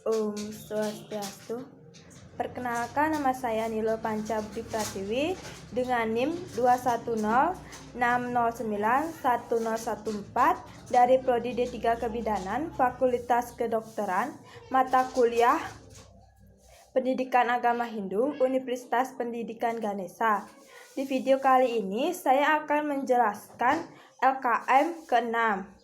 Om Swastiastu. Perkenalkan, nama saya Nilo Pancabudi Pratiwi dengan NIM 210609114 dari Prodi D3 Kebidanan, Fakultas Kedokteran, mata kuliah Pendidikan Agama Hindu, Universitas Pendidikan Ganesha. Di video kali ini saya akan menjelaskan LKM ke-6,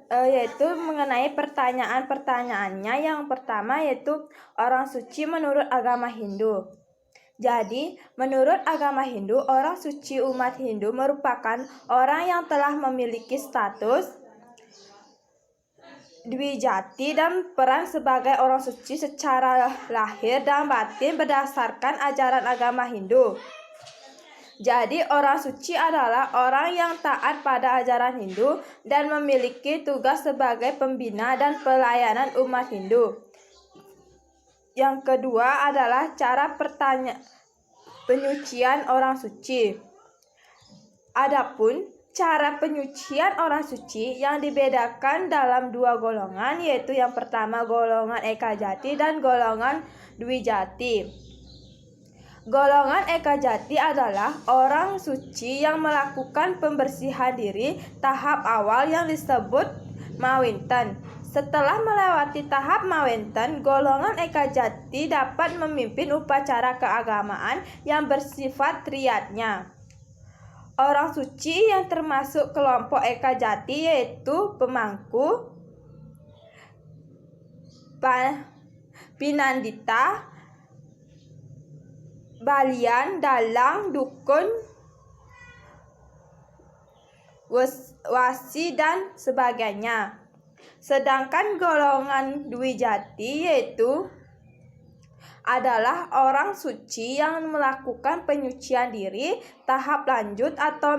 yaitu mengenai pertanyaannya. Yang pertama yaitu orang suci menurut agama Hindu. Jadi, menurut agama Hindu, orang suci umat Hindu merupakan orang yang telah memiliki status Dwijati dan peran sebagai orang suci secara lahir dan batin berdasarkan ajaran agama Hindu. Jadi, orang suci adalah orang yang taat pada ajaran Hindu dan memiliki tugas sebagai pembina dan pelayanan umat Hindu. Yang kedua adalah cara penyucian orang suci. Adapun cara penyucian orang suci yang dibedakan dalam dua golongan, yaitu yang pertama golongan Eka Jati dan golongan Dwijati. Golongan Eka Jati adalah orang suci yang melakukan pembersihan diri tahap awal yang disebut Mawinten. Setelah melewati tahap Mawinten, golongan Eka Jati dapat memimpin upacara keagamaan yang bersifat riyatnya. Orang suci yang termasuk kelompok Eka Jati yaitu pemangku, pinandita, balian, dalang, dukun, wasi, dan sebagainya. Sedangkan golongan Dwijati yaitu adalah orang suci yang melakukan penyucian diri tahap lanjut atau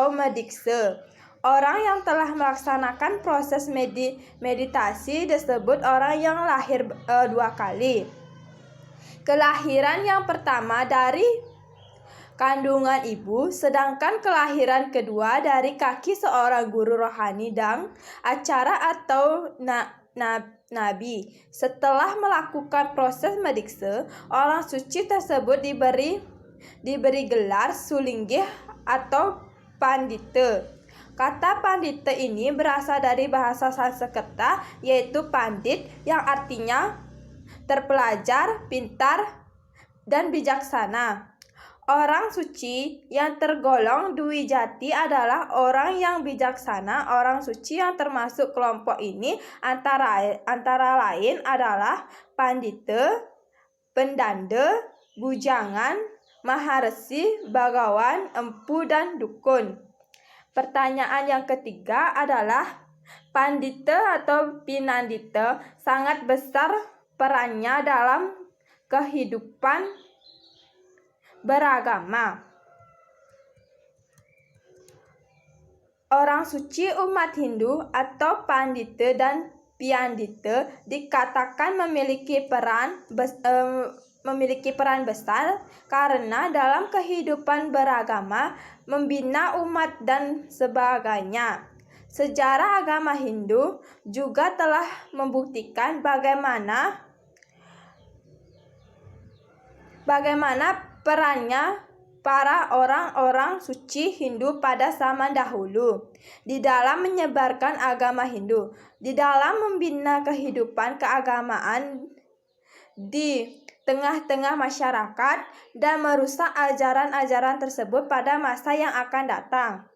medikse. Orang yang telah melaksanakan proses meditasi disebut orang yang lahir dua kali. Kelahiran yang pertama dari kandungan ibu, sedangkan kelahiran kedua dari kaki seorang guru rohani dan acara atau nabi. Setelah melakukan proses medikse, orang suci tersebut diberi gelar sulinggih atau pandita. Kata pandita ini berasal dari bahasa Sanskerta yaitu pandit yang artinya terpelajar, pintar, dan bijaksana. Orang suci yang tergolong Dwijati adalah orang yang bijaksana. Orang suci yang termasuk kelompok ini antara lain adalah pandita, pendanda, bujangan, maharesi, bagawan, empu, dan dukun. Pertanyaan yang ketiga adalah pandita atau pinandita sangat besar perannya dalam kehidupan beragama. Orang suci umat Hindu atau pandita dan piandita dikatakan memiliki peran besar karena dalam kehidupan beragama, membina umat dan sebagainya. Sejarah agama Hindu juga telah membuktikan bagaimana perannya para orang-orang suci Hindu pada zaman dahulu di dalam menyebarkan agama Hindu, di dalam membina kehidupan keagamaan di tengah-tengah masyarakat dan merusak ajaran-ajaran tersebut pada masa yang akan datang.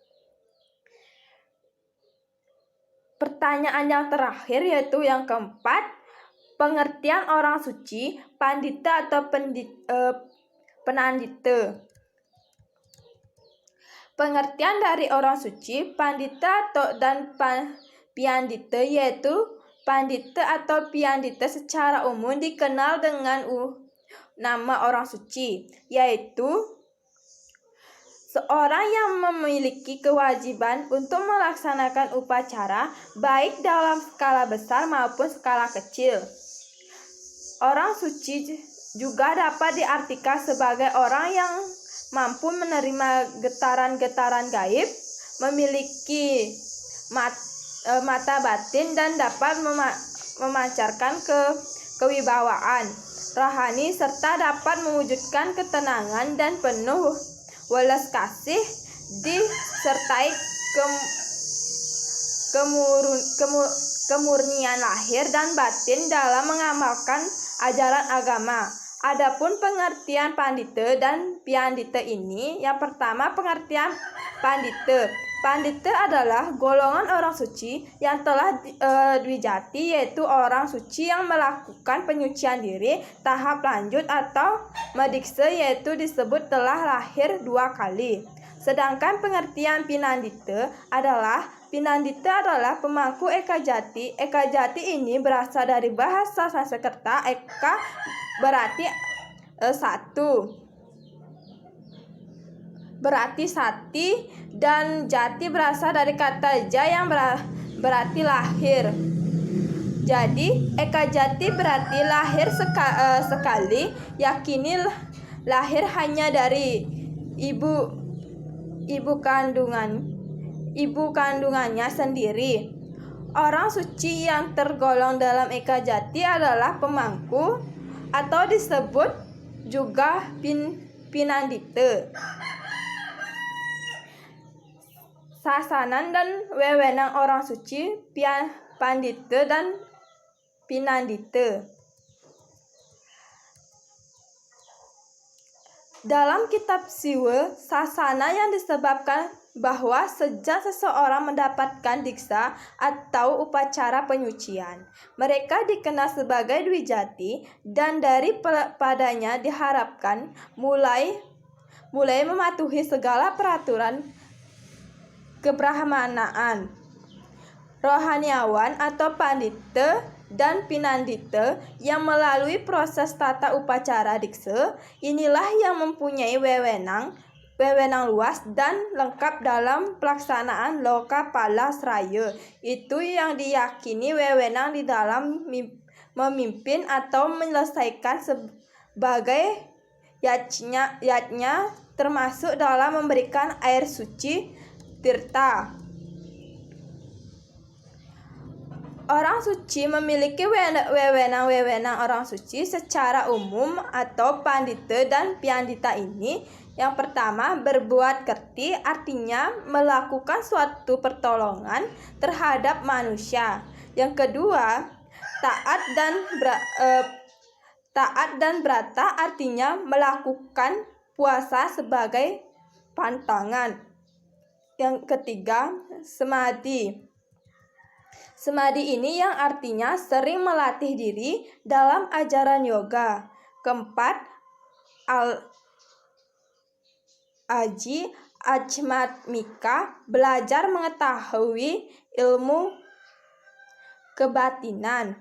Pertanyaan yang terakhir yaitu yang keempat, pengertian orang suci, pandita atau penandita. Pengertian dari orang suci, pandita dan piandita yaitu pandita atau piandita secara umum dikenal dengan nama orang suci, yaitu seorang yang memiliki kewajiban untuk melaksanakan upacara baik dalam skala besar maupun skala kecil. Orang suci juga dapat diartikan sebagai orang yang mampu menerima getaran-getaran gaib, memiliki mata batin dan dapat memancarkan kewibawaan rohani serta dapat mewujudkan ketenangan dan penuh welas kasih disertai kemurnian lahir dan batin dalam mengamalkan ajaran agama. Adapun pengertian pandita dan piandita ini, yang pertama pengertian pandita. Pandita adalah golongan orang suci yang telah dwijati, yaitu orang suci yang melakukan penyucian diri tahap lanjut atau mediksa, yaitu disebut telah lahir 2 kali. Sedangkan pengertian pinandita adalah pemangku eka jati. Eka jati ini berasal dari bahasa Sanskerta. Eka berarti sati, dan jati berasal dari kata ja yang berarti lahir. Jadi eka jati berarti lahir sekali, yakini lahir hanya dari ibu kandungannya sendiri. Orang suci yang tergolong dalam eka jati adalah pemangku atau disebut juga pinandita. Sasanan dan wewenang orang suci, pandita dan pinandita. Dalam kitab Siwa Sasana yang disebabkan bahwa sejak seseorang mendapatkan diksa atau upacara penyucian, mereka dikenal sebagai dwijati, dan padanya diharapkan mulai mematuhi segala peraturan kebrahmanaan. Rohaniawan atau pandita dan pinandita yang melalui proses tata upacara diksa inilah yang mempunyai wewenang luas dan lengkap dalam pelaksanaan loka pala sraya. Itu yang diyakini wewenang di dalam memimpin atau menyelesaikan sebagai yajnya, termasuk dalam memberikan air suci tirta. Orang suci memiliki wewenang orang suci secara umum atau pandita dan piandita ini. Yang pertama, berbuat kerti, artinya melakukan suatu pertolongan terhadap manusia. Yang kedua, taat dan brata, artinya melakukan puasa sebagai pantangan. Yang ketiga, semadi. Semadi ini yang artinya sering melatih diri dalam ajaran yoga. Keempat, aji ajmatmika, belajar mengetahui ilmu kebatinan.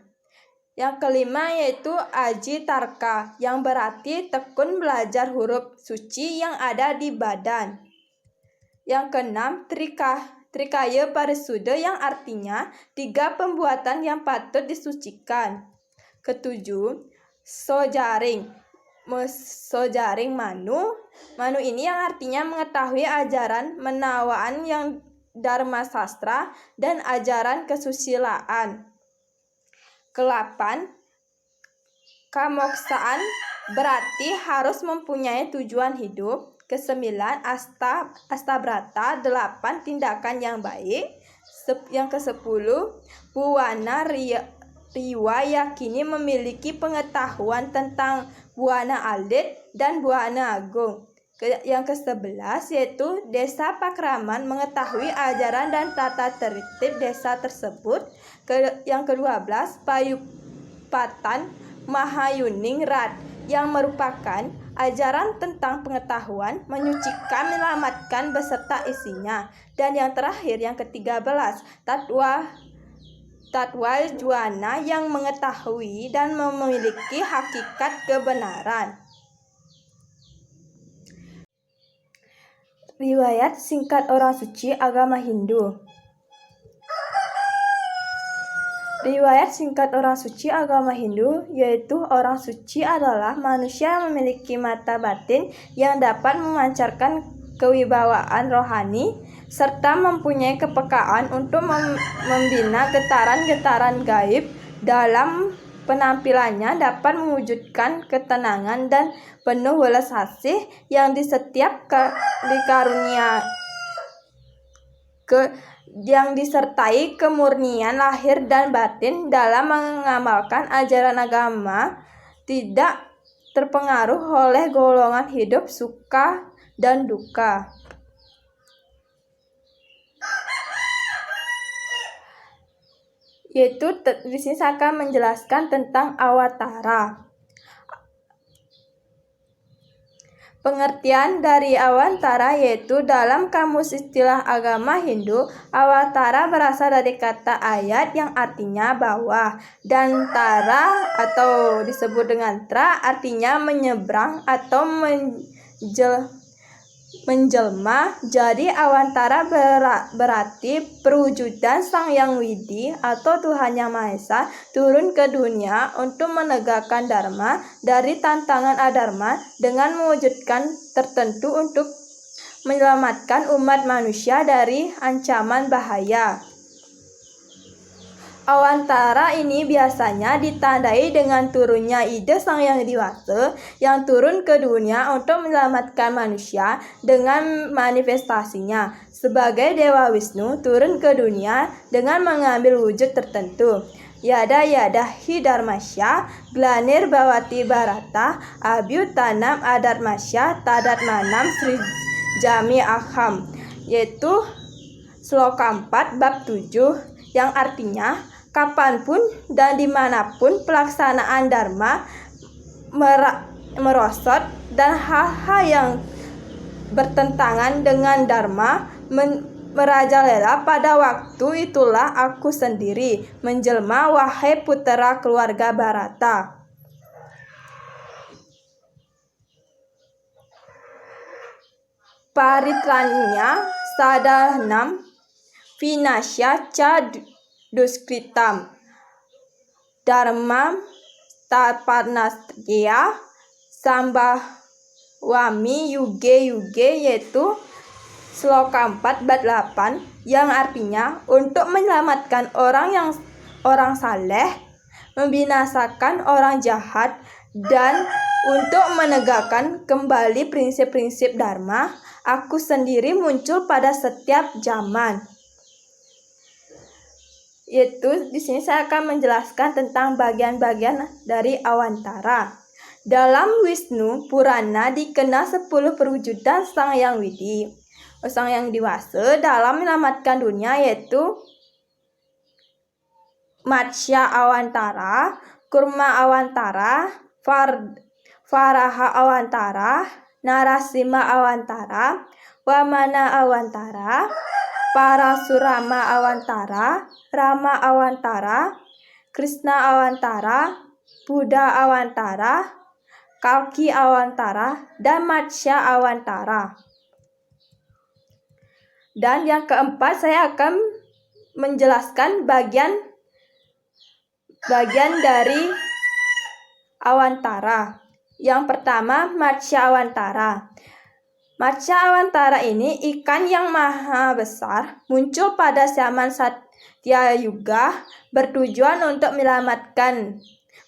Yang kelima yaitu aji tarka, yang berarti tekun belajar huruf suci yang ada di badan. Yang keenam, trikaya parisuda, yang artinya 3 pembuatan yang patut disucikan. Ketujuh, sojaring manu ini yang artinya mengetahui ajaran menawaan yang dharma sastra dan ajaran kesusilaan. Ke-8, kamoksaan, berarti harus mempunyai tujuan hidup. Ke-9, astabrata, 8 tindakan yang baik. Yang ke-10, buwana riwa, yakini memiliki pengetahuan tentang buana alit dan buana agung. Yang ke-11 yaitu desa pakraman, mengetahui ajaran dan tata tertib desa tersebut. Yang ke-12, payupatan mahayuning rat, yang merupakan ajaran tentang pengetahuan, menyucikan, menyelamatkan beserta isinya. Dan yang terakhir, yang ke-13, tatwa juana, yang mengetahui dan memiliki hakikat kebenaran. Riwayat singkat orang suci agama Hindu. Riwayat singkat orang suci agama Hindu, yaitu orang suci adalah manusia yang memiliki mata batin yang dapat memancarkan kewibawaan rohani serta mempunyai kepekaan untuk membina getaran-getaran gaib dalam penampilannya dapat mewujudkan ketenangan dan penuh welas asih yang di setiap yang disertai kemurnian lahir dan batin dalam mengamalkan ajaran agama, tidak terpengaruh oleh golongan hidup suka dan duka. Yaitu di sini saya akan menjelaskan tentang awatara. Pengertian dari awatara yaitu dalam kamus istilah agama Hindu, awatara berasal dari kata ayat yang artinya bawah, dan tara atau disebut dengan tra artinya menyeberang atau menjelma. Jadi awantara berarti perwujudan Sang Yang Widi atau Tuhan Yang Maha Esa turun ke dunia untuk menegakkan dharma dari tantangan adharma dengan mewujudkan tertentu untuk menyelamatkan umat manusia dari ancaman bahaya. Awantara ini biasanya ditandai dengan turunnya ide Sang Yang Diwasa yang turun ke dunia untuk menyelamatkan manusia dengan manifestasinya sebagai Dewa Wisnu turun ke dunia dengan mengambil wujud tertentu. Yada hi dharmasya glanir bawati barata abhyutanam adarmasya tadat manam sri jami aham, yaitu sloka 4 bab 7 yang artinya kapanpun dan dimanapun pelaksanaan dharma merosot dan hal-hal yang bertentangan dengan dharma merajalela, pada waktu itulah aku sendiri menjelma, wahai putera keluarga Bharata. Paritranya sadahnam vinasya ca duskritam dharmam tapanastya sambhawami yuge, yaitu sloka 4 bab 8 yang artinya untuk menyelamatkan orang saleh, membinasakan orang jahat, dan untuk menegakkan kembali prinsip-prinsip dharma, aku sendiri muncul pada setiap zaman. Yaitu di sini saya akan menjelaskan tentang bagian-bagian dari awantara. Dalam Wisnu Purana dikenal 10 perwujudan Sang Yang Widi, Sang Yang Diwasa dalam menyelamatkan dunia, yaitu Matsya Awantara, Kurma Awantara, Varaha Awantara, Narasimha Awantara, Wamana Awantara, Parasurama Awantara, Rama Awantara, Krishna Awantara, Buddha Awantara, Kalki Awantara, dan Matsya Awantara. Dan yang keempat saya akan menjelaskan bagian dari awantara. Yang pertama, Matsya Awantara. Matsya Awantara ini ikan yang maha besar, muncul pada zaman Satya Yuga, bertujuan untuk menyelamatkan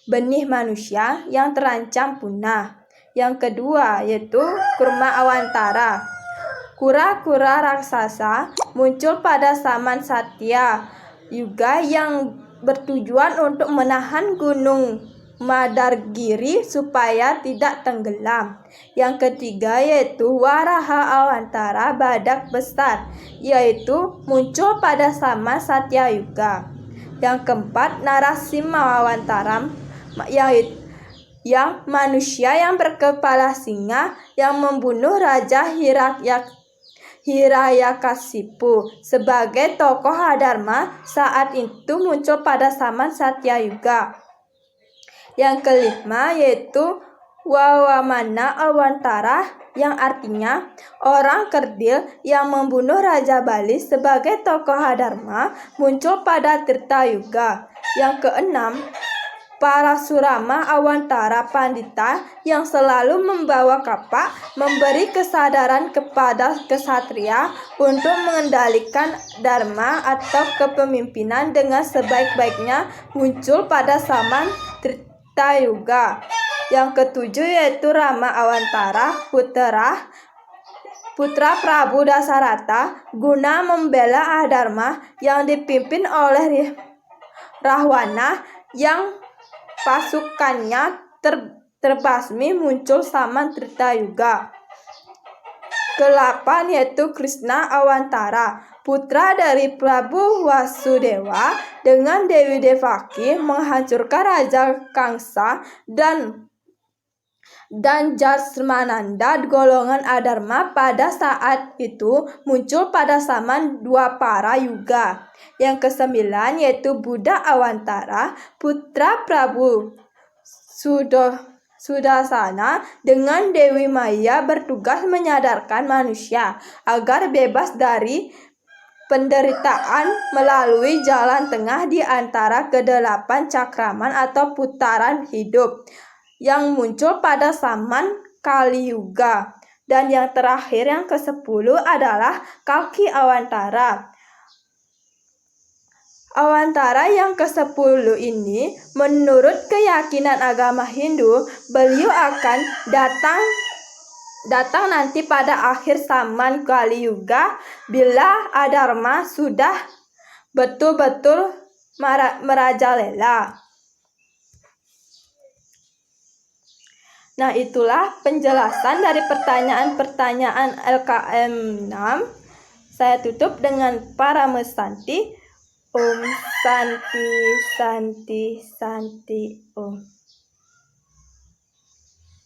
benih manusia yang terancam punah. Yang kedua yaitu Kurma Awantara. Kura-kura raksasa muncul pada zaman Satya Yuga yang bertujuan untuk menahan gunung Madargiri supaya tidak tenggelam. Yang ketiga yaitu Waraha Awantara, badak besar, yaitu muncul pada zaman Satya Yuga. Yang keempat Narasimha Awantara, yang manusia yang berkepala singa yang membunuh Raja Hiranyakasipu sebagai tokoh adharma saat itu muncul pada zaman Satya Yuga. Yang kelima yaitu Wawamana Awantara, yang artinya orang kerdil yang membunuh Raja Bali sebagai tokoh adharma, muncul pada Tirta Yuga. Yang keenam Parasurama Awantara Pandita yang selalu membawa kapak memberi kesadaran kepada kesatria untuk mengendalikan dharma atau kepemimpinan dengan sebaik-baiknya muncul pada zaman Trita Yuga. Yang ketujuh yaitu Rama Awantara putra Prabu Dasarata guna membela adharma yang dipimpin oleh Rahwana yang pasukannya terbasmi muncul zaman Trita Yuga. Ke-8 yaitu Krishna Awantara, putra dari Prabu Wasudewa dengan Dewi Devaki menghancurkan Raja Kangsa dan Jasmananda. Golongan adharma pada saat itu muncul pada zaman Dwapara Yuga. Yang ke-9 yaitu Buddha Awantara, putra Prabu Sudasana dengan Dewi Maya bertugas menyadarkan manusia agar bebas dari penderitaan melalui jalan tengah di antara ke-8 cakraman atau putaran hidup yang muncul pada zaman Kali Yuga. Dan yang terakhir yang ke-10 adalah Kalki Awantara. Awantara yang ke-10 ini menurut keyakinan agama Hindu, beliau akan datang nanti pada akhir zaman Kali Yuga bila adharma sudah betul-betul merajalela. Nah, itulah penjelasan dari pertanyaan-pertanyaan LKM 6. Saya tutup dengan Paramesanti. Om Santi Santi Santi Om.